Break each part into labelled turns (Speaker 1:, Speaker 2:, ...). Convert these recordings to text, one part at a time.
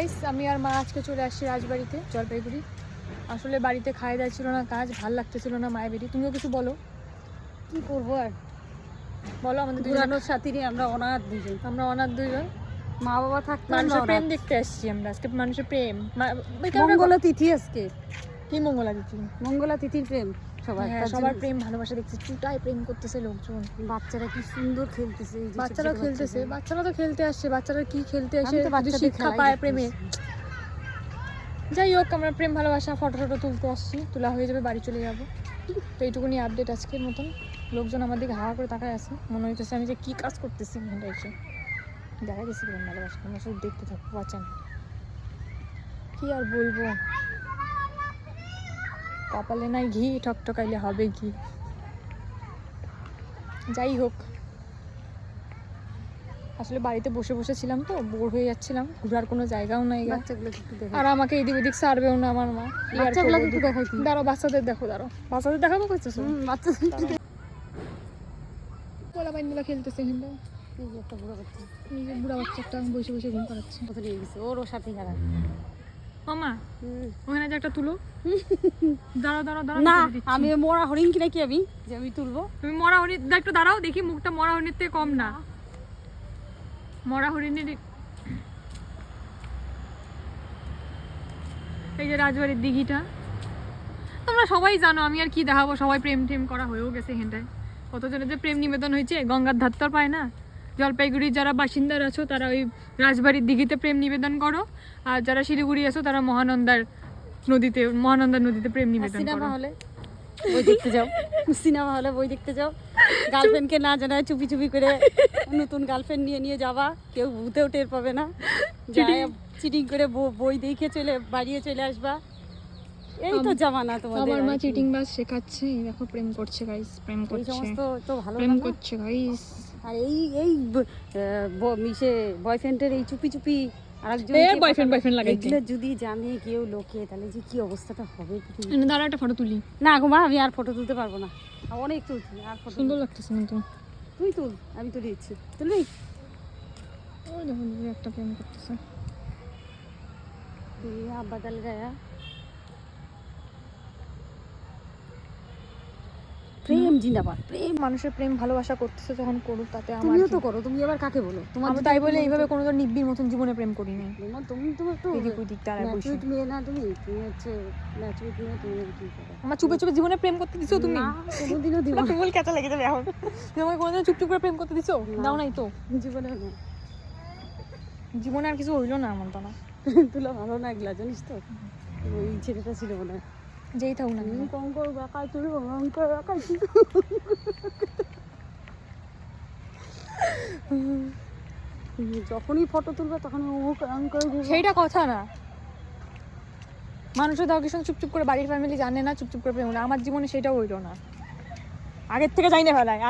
Speaker 1: Guys, আমি আর মা আজকে চলে আসছি রাজবাড়িতে, জলপাইগুড়ি। আসলে বাড়িতে খাওয়া দাওয়া ছিল না, কাজ ভাল লাগতেছিল না মায়ের বাড়ি। তুমিও কিছু বলো।
Speaker 2: কি করবো আর
Speaker 1: বলো। আমাদের
Speaker 2: পুরানোর সাথীরে আমরা অনাথ দুজন,
Speaker 1: মা বাবা থাকতে মানুষের প্রেম দেখতে আসছি আমরা আজকে। মানুষের প্রেম,
Speaker 2: মঙ্গলা তিথি আজকে।
Speaker 1: কি মঙ্গলা তিথি?
Speaker 2: মঙ্গলা তিথির প্রেম সবাই,
Speaker 1: সবার প্রেম ভালোবাসা দেখছি। চুটাই প্রেম করতেছে লোকজন।
Speaker 2: বাচ্চারা কি সুন্দর খেলতেছে।
Speaker 1: বাচ্চারা খেলতেছে, বাচ্চারা তো খেলতে আসছে। বাচ্চারা কি খেলতে আসে, শিক্ষা পায় প্রেমে। যাই হোক, আমরা প্রেম ভালোবাসা ফটো তুলতে আসছি। তোলা হয়ে যাবে, বাড়ি চলে যাবো। তো এইটুকুনি আপডেট আজকের মতন। লোকজন আমার দিকে হাওয়া করে তাকায় আছে, মনে হইতেছে আমি যে কি কাজ করতেছি এখানটা এসে। দেখা গেছে প্রেম ভালোবাসা, আমরা শুধু দেখতে থাকবো। বাঁচান, কি আর বলবো। কপালে নাই ঘি, ঠকঠকাইলে হবে কি। যাই হোক, আসলে বাড়িতে বসে বসে ছিলাম তো, বোর হয়ে যাচ্ছিলাম। ঘোরার কোনো জায়গাও নাই, আর আমাকে এদিক ওদিক সারবেও না আমার মা। দাঁড়াও, বাচ্চাদের দেখো, বাচ্চাদের দেখাবো করতেছো। পোলা বাইনগুলো খেলতেছে কিন্তু।
Speaker 2: একটা বুড়া বাচ্চা,
Speaker 1: এই যে বুড়া বাচ্চা একটা বসে বসে ঘুম পাড়াচ্ছে।
Speaker 2: ওর সাথে খেলা।
Speaker 1: মামা, ওখানে যে একটা তুলো। দাঁড়াও
Speaker 2: না, আমি মরা হরিণ কিনা কি আমি যে আমি তুলবো?
Speaker 1: তুমি মরা হরিণ একটু দাঁড়াও, দেখি মুখটা মরা হরিণের থেকে কম না। মরা হরিণের এই যে রাজবাড়ির দিঘিটা, তোমরা সবাই জানো। আমি আর কি দেখাবো, সবাই প্রেম টেম করা হয়েও গেছে এখানটায়। কতজনের যে প্রেম নিবেদন হয়েছে, গঙ্গার ধার তো আর পায় না। জলপাইগুড়ির যারা বাসিন্দার আছো তারা ওই রাজবাড়ির দিঘিতে প্রেম নিবেদন করো, আর যারা শিলিগুড়ি আছো তারা মহানন্দা নদীতে প্রেম নিবেদন করো।
Speaker 2: বই দেখতে যাও, সিনেমা হলে বই দেখতে যাও। গার্লফ্রেন্ডকে না জানায় চুপি চুপি করে নতুন গার্লফ্রেন্ড নিয়ে যাবা, কেউ ভূতেও টের পাবে না। চিটিং করে বই দেখে বাড়িয়ে চলে আসবা। এই তো জামানা তোমাদের।
Speaker 1: আমার মা চিটিং বাস শেখাচ্ছে। দেখো প্রেম করছে গাইস, প্রেম করছে।
Speaker 2: এই সমস্ত তো ভালো
Speaker 1: প্রেম করছে গাইস।
Speaker 2: আর এই মিশে বয়ফ্রেন্ডের এই চুপি চুপি আরেকজন
Speaker 1: বয়ফ্রেন্ড লাগাইছে।
Speaker 2: এগুলো যদি জানে কেউ লোকে, তাহলে যে কি অবস্থাটা হবে।
Speaker 1: দাঁড়া, একটা ফটো তুলি।
Speaker 2: না গো মা, আমি আর ফটো তুলতে পারবো না। অনেক তুলছি, আর ফটো
Speaker 1: সুন্দর লাগতেছে কিন্তু।
Speaker 2: তুই তুল, আমি তুলে দিচ্ছি। তুলবি?
Speaker 1: ওই দেখুন, একটা প্রেম করতেছে।
Speaker 2: আব্বা ডাল গায়া প্রেম জিন্দাবাদ। প্রেম,
Speaker 1: মানুষের প্রেম ভালোবাসা করতেছে যখন করুক, তাতে আমার
Speaker 2: তুমিও তো করো। তুমি আবার কাকে বলো? তোমার
Speaker 1: আমি তাই বলে এইভাবে কোনোদিন নিব্বির মতন জীবনে প্রেম করি নাই।
Speaker 2: তুমি একটু
Speaker 1: এদিক ওদিক তারায় বসে।
Speaker 2: মেয়ে না, তুমি হচ্ছে ম্যাচুইট মেয়ে। তুমি কি করো?
Speaker 1: আমার চুপে চুপে জীবনে প্রেম করতে দিছো তুমি?
Speaker 2: না, কোনোদিনও দিও না।
Speaker 1: তুমি কেঁচা লেগে যাবে এখন। তুমি আমাকে কোনোদিন চুপচুপ করে প্রেম করতে দিছো? দাও নাই তো।
Speaker 2: জীবনে না,
Speaker 1: জীবনে আর কিছু হইলো না আমার। তো না
Speaker 2: তুলো ভালো না এগুলা, জানিস তো। ওই ছেলেটা ছিল মনে হয়,
Speaker 1: যেই থাকুক না।
Speaker 2: কঙ্কর বাঁকায় তুলি, অঙ্কর বাঁকায় যখনই ফটো তুলবে তখন
Speaker 1: সেইটা কথা না। মানুষের দরকার সঙ্গে চুপচুপ করে, বাড়ির ফ্যামিলি জানে না, চুপচুপ করে প্রেম হলো। আমার জীবনে সেটাও হইলো না। আগের থেকে যাই না ফেলায়,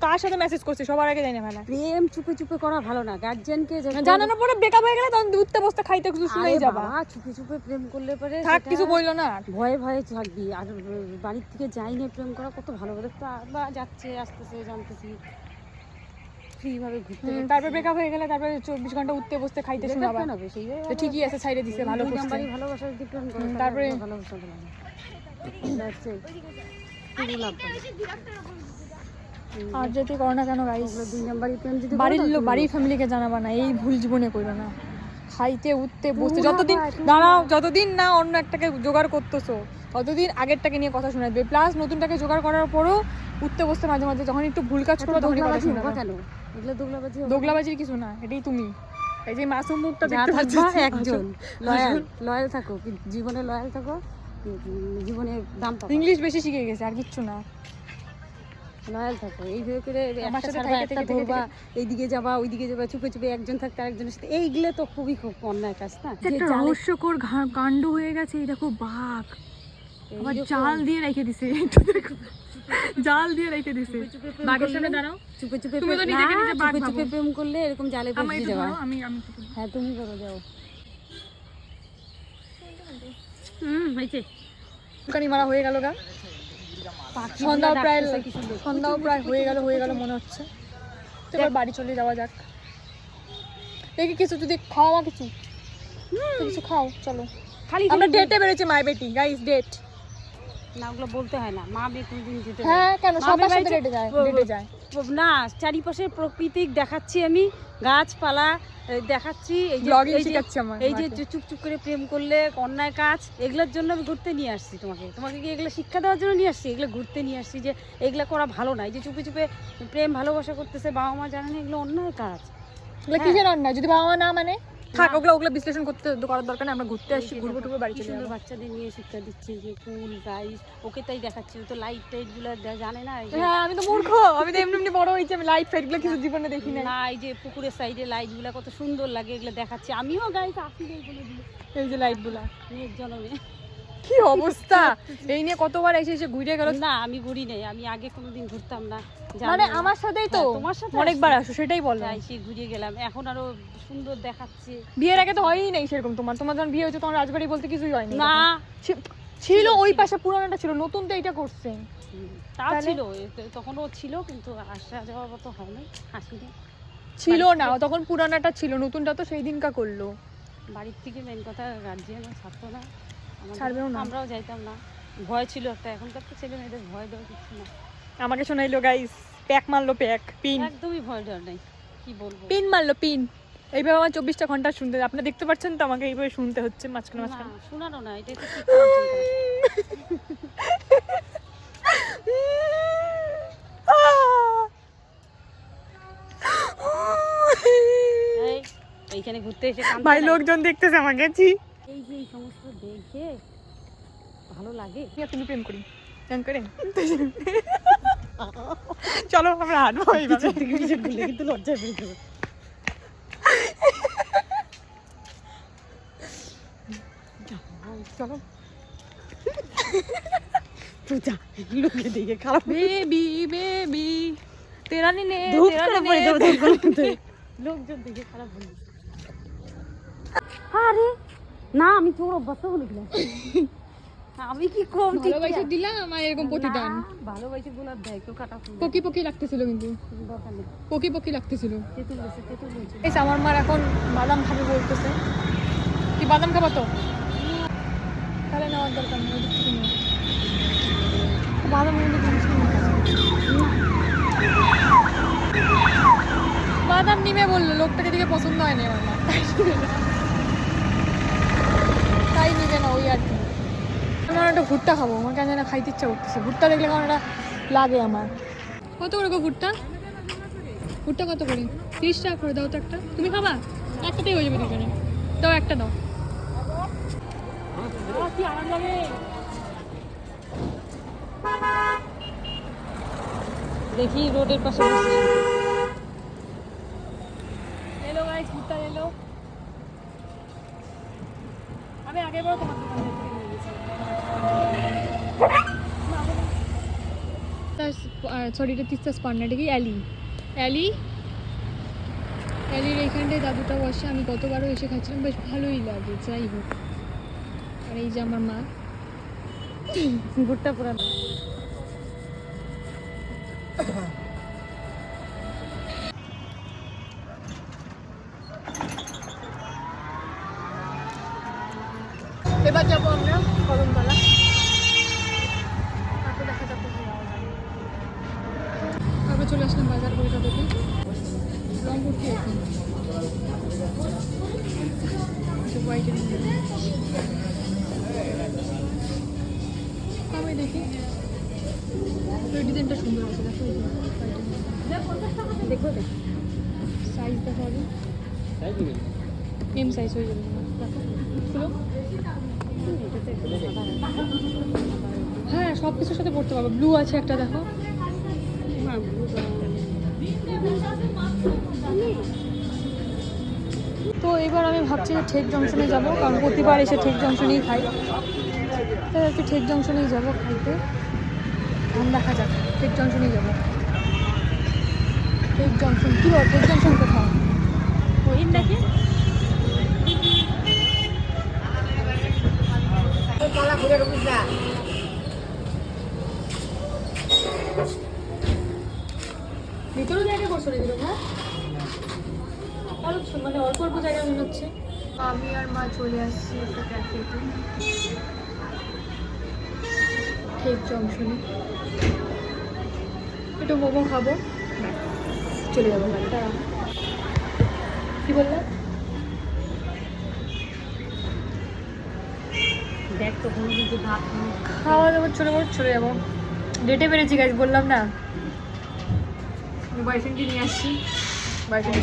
Speaker 1: কার সাথে মেসেজ করছি সবার আগে যাই না ফেলায়।
Speaker 2: প্রেম চুপে চুপে করা ভালো না। গার্জিয়ানকে
Speaker 1: জানানোর পরে বেকআপ হয়ে গেলে তখন উঠতে বসতে খাইতে কিছু শুনেই যাবা।
Speaker 2: চুপে চুপে প্রেম করলে পরে
Speaker 1: থাক, কিছু বইলো না।
Speaker 2: ভয়ে ভয়ে থাকবি। আর বাড়ির থেকে যাই না প্রেম করা কত ভালো। দেখতে যাচ্ছে, আসতেছে, জানতেছি, ফ্রি ভাবে ঘুরতে।
Speaker 1: তারপর ব্রেকআপ হয়ে গেলে তারপরে 24 ঘন্টা উঠতে বসতে খাইতে শোনাবা। তো ঠিকই আছে, ছাইড়ে দিছে, ভালো করছে।
Speaker 2: নাম্বারই ভালোবাসা যদি প্রেম করে,
Speaker 1: তারপরে
Speaker 2: ভালোবাসা
Speaker 1: আর যেতে করো না কেন গাইস,
Speaker 2: 2 নাম্বারই প্রেম যদি
Speaker 1: বাড়ির ফ্যামিলিকে জানাবা না। এই ভুল জীবনে করো না। খাইতে উঠতে বসতে যতদিন না অন্য একটাকে জোগাড় করতেছো, ততদিন আগেরটাকে নিয়ে কথা শোনাবে। প্লাস নতুনটাকে জোগাড় করার পরও উঠতে বসতে মাঝে মাঝে যখন একটু ভুল কাজ করো তখনই কথা শোনাবে।
Speaker 2: কেন এগুলো
Speaker 1: দোগলাবাজির কিছু না, এটাই তুমি। এই যে মাসুম মুখটা দেখতে পাচ্ছ,
Speaker 2: একজন লয়াল থাকো, জীবনে লয়াল থাকো, জীবনে দাম পাও।
Speaker 1: ইংলিশ বেশি শিখে গেছে, আর কিচ্ছু না।
Speaker 2: লয়াল থাকো। এই ভেবে করে
Speaker 1: আমার সাথে
Speaker 2: ধরবা, এইদিকে যাবা ওইদিকে যাবা, চুপে চুপে একজন থাকতে আরেকজনের সাথে। এইগুলো তো খুব অন্যায় কাজ না।
Speaker 1: একটা রহস্যকর কাণ্ড হয়ে গেছে। এই দেখো বাঘ আবার জাল দিয়ে রেখে দিছে। একটু দেখো, জাল দিয়ে রেখে দিছে। বাঘের সামনে দাঁড়াও।
Speaker 2: চুপে চুপে
Speaker 1: তুমি তো নিজেকে নিজে বাঘ ভাবো।
Speaker 2: চুপে প্রেম করলে এরকম জালে ফেসে যাবা।
Speaker 1: আমি
Speaker 2: হ্যাঁ, তুমি করো, যাও। হয়েছে।
Speaker 1: দোকানি মারা হয়ে গেল গা। সন্ধ্যাও প্রায় হয়ে গেল মনে হচ্ছে। তো এবার বাড়ি চলে যাওয়া যাক। দেখি কিছু যদি খাওয়া কিছু তো কিছু খাও চলো।
Speaker 2: খালি
Speaker 1: আমরা ডেটে বেরোচ্ছি মাই বেটি গাইস, ডেট।
Speaker 2: না ওগুলো বলতে হয় না, মা মেয়ে কোনদিন যেতে হয়।
Speaker 1: হ্যাঁ কেন
Speaker 2: মা
Speaker 1: সবার
Speaker 2: মেয়ে
Speaker 1: সাথে
Speaker 2: বাড়িতে
Speaker 1: ডেটে যায়, ডেটে যায়।
Speaker 2: না চারিপাশে প্রাকৃতিক দেখাচ্ছি আমি, গাছপালা দেখাচ্ছি, এই যে
Speaker 1: ব্লগিং
Speaker 2: এই যে
Speaker 1: শিখাচ্ছি আমার
Speaker 2: এই যে
Speaker 1: মাকে।
Speaker 2: চুপ চুপ করে প্রেম করলে অন্যায় কাজ, এগুলোর জন্য আমি ঘুরতে নিয়ে আসছি তোমাকে। তোমাকে কি এগুলো শিক্ষা দেওয়ার জন্য নিয়ে আসছি? এগুলো ঘুরতে নিয়ে আসছি যে এগুলো করা ভালো না। এই যে চুপে চুপে প্রেম ভালোবাসা করতেছে, বাবা মা জানে না, এগুলো অন্যায় কাজ।
Speaker 1: এগুলো কিসের অন্যায়? যদি বাবা মা না মানে থাক, ওগুলো বিশ্লেষণ করতে করার দরকার নেই। আমরা ঘুরতে আসছি, ঘুরবো টুরবো বাড়ি চলে
Speaker 2: সুন্দর
Speaker 1: যাবো।
Speaker 2: বাচ্চাদের নিয়ে শিক্ষা দিচ্ছে যে কুল গাইস, ওকে তাই দেখাচ্ছি। ও তো লাইট টাইট গুলো জানে না। এই যে
Speaker 1: হ্যাঁ আমি তো মূর্খ, আমি তো এমনি এমনি বড় হয়েছি, আমি লাইট ফাইট গুলো কিছু জীবনে দেখি না।
Speaker 2: না এই যে পুকুরের সাইডে লাইট গুলা কত সুন্দর লাগে, এগুলো দেখাচ্ছি। আমিও গাইস আসি এইগুলো দিয়ে
Speaker 1: এই যে লাইট গুলা,
Speaker 2: মেয়ের জন্মে।
Speaker 1: কি অবস্থা! এই নিয়ে কতবার এসে এসে ঘুরে গেল।
Speaker 2: না আমি ঘুরি নাই, আমি আগে কোনোদিন ঘুরতাম না।
Speaker 1: মানে আমার সাথেই তো
Speaker 2: হ্যাঁ, তোমার সাথে
Speaker 1: অনেকবার আসো, সেটাই বলো।
Speaker 2: তাই সে ঘুরিয়ে গেলাম, এখন আরো সুন্দর দেখাচ্ছে।
Speaker 1: বিয়ের আগে তো হয়ই নাই সেরকম। তোমার যখন বিয়ে হয়েছে তখন রাজবাড়ি বলতে কিছুই হয়নি।
Speaker 2: না
Speaker 1: ছিল ওই পাশে পুরানোটা ছিল, নতুন তো এইটা করছে।
Speaker 2: তা
Speaker 1: তাহলে?
Speaker 2: ছিল, তখনও ছিল, কিন্তু আসা যাওয়ার মতো হয়নি, আসিনি।
Speaker 1: ছিল না তখন, পুরানোটা ছিল, নতুনটা তো সেই দিনকা করলো।
Speaker 2: বাড়ির থেকে মেন কথা গার্জিয়ানও ছাড়তো না,
Speaker 1: ছাড়বেও না।
Speaker 2: আমরাও যাইতাম না, ভয় ছিল একটা। এখনকার তো ছেলে মেয়েদের ভয় দেওয়া কিছু না।
Speaker 1: আমাকে শোনাইলো গাইস, প্যাক মারলো, প্যাক পিন,
Speaker 2: একদমই ভয় ডর নাই, কি বলবো।
Speaker 1: পিন মারলো, পিন। এইভাবে আমার 24টা ঘন্টা শুনতে, আপনারা দেখতে পাচ্ছেন তো আমাকে এইভাবে শুনতে হচ্ছে মাঝখানে
Speaker 2: না
Speaker 1: মাঝখানে।
Speaker 2: শোনানো না, এটা তো শিক্ষা অর্জন করা। এইখানে ঘুরতে এসে কাঁদতে
Speaker 1: ভাই
Speaker 2: নাই?
Speaker 1: লোকজন দেখতেছে আমাকে, ছি।
Speaker 2: এই যে এই সমস্ত দেখে ভালো লাগে।
Speaker 1: তুমি প্রেম করি প্রেম করে চলো আমরা হাঁটবো এইভাবে।
Speaker 2: কিন্তু লজ্জা পেয়ে যাবে।
Speaker 1: চলো
Speaker 2: পূজা লোকে দেখে খারাপ,
Speaker 1: বেবি বেবি তেরা নিনে
Speaker 2: ধূপ
Speaker 1: তেরা
Speaker 2: করে
Speaker 1: নিনে।
Speaker 2: পড়ে যাবে লোকজন দেখে খারাপ বলি। আরে না আমি তোর অভ্যাস বলে দিলাম, আমি কি কম ঠিক
Speaker 1: ভালোবাসা দিলাম আর এরকম প্রতিদান।
Speaker 2: ভালোবাসে গোলাপ দেয় কেউ কাটা ফুল
Speaker 1: পকি পকি লাগতেছিল, কিন্তু
Speaker 2: দরকার নেই।
Speaker 1: পকি পকি লাগতেছিল।
Speaker 2: তেঁতুল বসে তেঁতুল বলছে।
Speaker 1: এই আমার মার এখন বাদাম খাবে বলতেছে। কি বাদাম খাবা তো? তাহলে নেওয়ার দরকার নেই, ওদিক থেকে নেবো। বাদাম এনে জিনিস নিয়ে বাদাম নিবে বললো, লোকটাকে দিকে পছন্দ হয়নি আমার মা, তাই নিবে না ওই আর কি। আমার একটা ভুট্টা খাবো, আমার কেন না খাইতে ইচ্ছা করতেছে। ভুট্টা দেখলে কেমন একটা লাগে আমার। কত করে গো ভুট্টা? ভুট্টা কত করে? 30 টাকা করে দাও তো একটা। তুমি খাবা? একটাতেই হয়ে যাবে দুজনে। দাও একটা দাও। কি আরাম লাগে।
Speaker 2: দেখি রোডের পাশে বসে।
Speaker 1: এলো গাইস, ভুট্টা এলো। আমি আগের বার তোমার দোকান থেকে নিয়ে গেছি। সরি, এটা তিস্তা স্পান না, এটা কি অ্যালি। অ্যালির এইখানটায় দাদুটা বসে, আমি গতবারও এসে খাচ্ছিলাম, বেশ ভালোই লাগে। যাই হোক, আর এই যে আমার মা
Speaker 2: ভুট্টা পুরা
Speaker 1: এবার যাবো আমরা কদমতলা। তারপর দেখা যাক কোথায় যাওয়া যায়। তারপর চলে আসলাম বাজার কলকাতা থেকে, রংপুর থেকে এখন হোয়াইটের আমি দেখি ওই ডিজাইনটা সুন্দর আছে। দেখো
Speaker 2: দেখো দেখ
Speaker 1: সাইজ দেখা হবে, এম সাইজ হয়ে যাবে। দেখো হ্যাঁ সব কিছুর সাথে পড়তে পারবো। ব্লু আছে একটা, দেখো। তো এবার আমি ভাবছি যে ঠেক জংশনে যাব, কারণ প্রতিবার এসে ঠেক জংশনেই খাই। তাই আর কি ঠেক জংশনেই যাবো খাইতে। এখন দেখা যাক, ঠেক জংশনেই যাবো। ঠেক জংশন কি বল? ঠেক জংশন কোথায়?
Speaker 2: ওই নাকি
Speaker 1: ভিতরে জায়গা করছো নাকি তোমরা? আরো মানে অল্প অল্প জায়গা মনে হচ্ছে। আমি আর মা চলে আসছি একটা ক্যাফেতে, ঠিক জংশনে। একটু মোমো খাবো, চলে যাবো বাড়িটা। কি বললে?
Speaker 2: দেখ তো কোনো কিছু ভাত
Speaker 1: খাওয়া দাওয়া চলে যাবো। ডেটে পেরেছি গাছ, বললাম না। বয়ফ্রেন্ডকে নিয়ে আসছি, বয়ফ্রেন্ড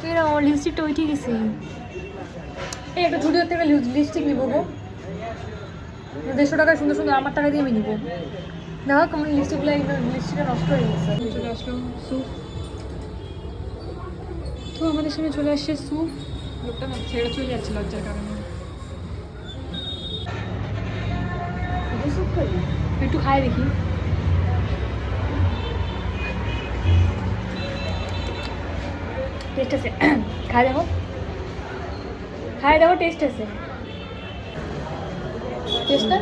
Speaker 1: তুই না আমার লিপস্টিকটা উঠে গেছি। এই একটা ঝুড়ির থেকে লিপস্টিক নিবো গো, 150 টাকায় সুন্দর সুন্দর, আমার টাকা দিয়ে আমি নিবো। দেখো কেমন লিপস্টিকটা নষ্ট হয়ে গেছে। চলে আসলাম স্যুপ, তো আমাদের সামনে চলে আসছে স্যুপ। লোকটা না ছেড়ে চলে যাচ্ছে লজ্জার কারণে। একটু খাই দেখি। টেস্ট আছে, খাই দেখো, টেস্ট আছে। টেস্টটা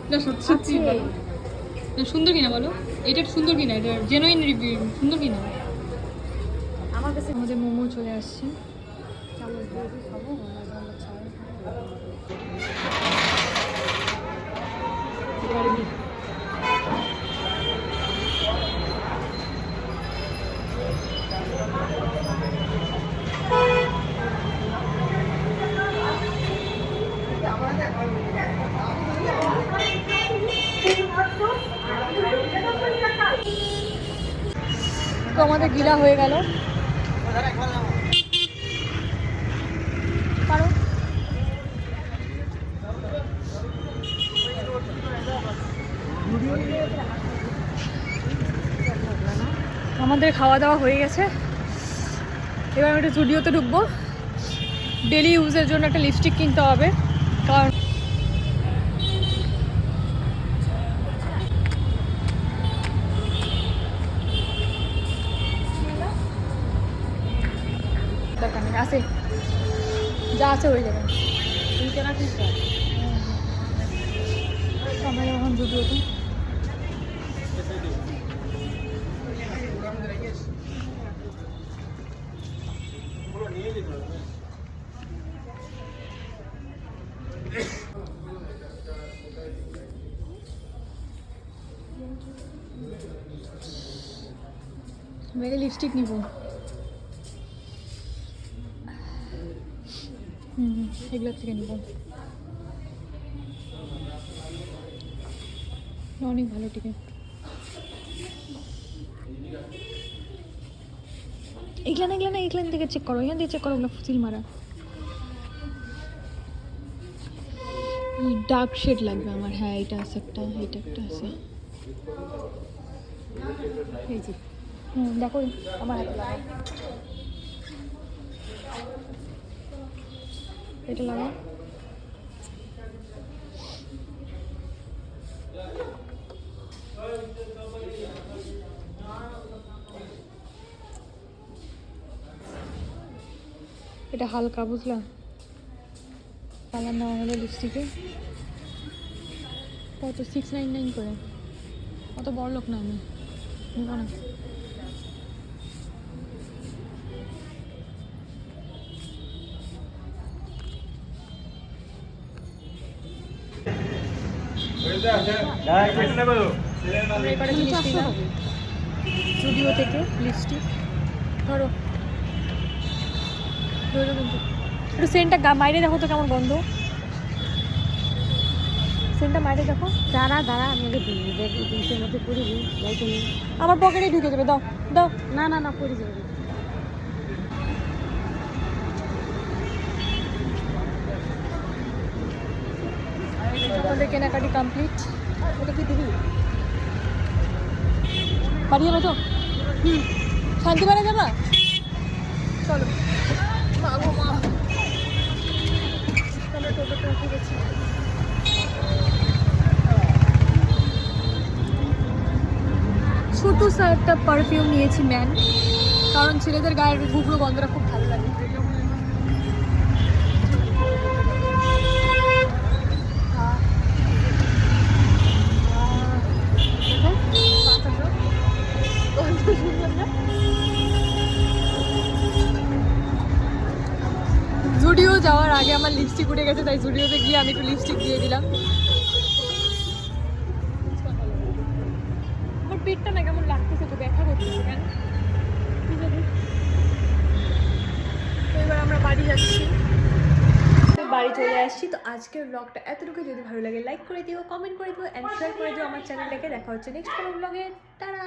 Speaker 1: না সত্যি সুন্দর কিনা বলো, এটা সুন্দর কিনা, এটা জেনুইন রিভিউ, সুন্দর কিনা।
Speaker 2: আমার কাছে
Speaker 1: আমাদের মোমো চলে আসছে।
Speaker 2: চামচ দিয়ে খাবো, ভালো ছাড়।
Speaker 1: তো আমাদের গিলা হয়ে গেল। পারো আমাদের খাওয়া দাওয়া হয়ে গেছে। এবার আমি একটা জুডিওতে ঢুকবো, ডেলি ইউজের জন্য একটা লিপস্টিক কিনতে হবে, কারণ দরকার নেই, আছে যা আছে হয়ে যাবে। আমরা এখন জুডিওতে মেরে লিপস্টিক নিব। এগুলোর থেকে নিব, অনেক ভালো টিকে। এগুলো থেকে চেক করো, এখান থেকে চেক করো, ওগুলো ফুসিল মারা। ডার্ক শেড লাগবে আমার। হ্যাঁ এটা আছে একটা, এটা একটা আছে।
Speaker 2: এই যে
Speaker 1: দেখো আমার হাতে লাগা, এটা লাগা। এটা হালকা, বুঝলা? কালার নেওয়া হলো লিপস্টিকে কত, 699 করে। অত বড় লোক না আমি, নিব না। জুডিও থেকে লিপস্টিক ধরো, কিন্তু একটু সেন্টটা মাইরে দেখো তো কেমন গন্ধ। সেন্টটা মাইরে দেখো।
Speaker 2: দাঁড়া আমি আগে দিই, দেখ 200-এর মধ্যে করে দিই।
Speaker 1: আমার পকেটে ঢুকে যাবে, দাও দাও।
Speaker 2: না করে যাবে।
Speaker 1: আমাদের কেনাকাটি কমপ্লিট। ওটা কি দিবি? বাড়ি যাবে তো? শান্তিবাড়ে যাবা? চলো। মা গো মা, আমরা টোটোতে উঠে গেছি। ছোটো একটা পারফিউম নিয়েছি ম্যান, কারণ ছেলেদের গায়ের গুগলো গন্ধটা খুব ভালো লাগে। জুডিও যাওয়ার আগে আমার লিপস্টিক উঠে গেছে, তাই জুডিওতে গিয়ে আমি একটু লিপস্টিক দিয়ে দিলাম। আমার পেটটা না কেমন লাগতেছে, তো ব্যথা করতেছে কেন। তো এবার আমরা বাড়ি যাচ্ছি, বাড়ি চলে আসছি। তো আজকের ব্লগটা এতটুকু। যদি ভালো লাগে লাইক করে দিও, কমেন্ট করে দিও, অ্যান্ড শেয়ার করে দিও আমার চ্যানেলটাকে। দেখা হচ্ছে নেক্সট কোনো ব্লগে। টাটা।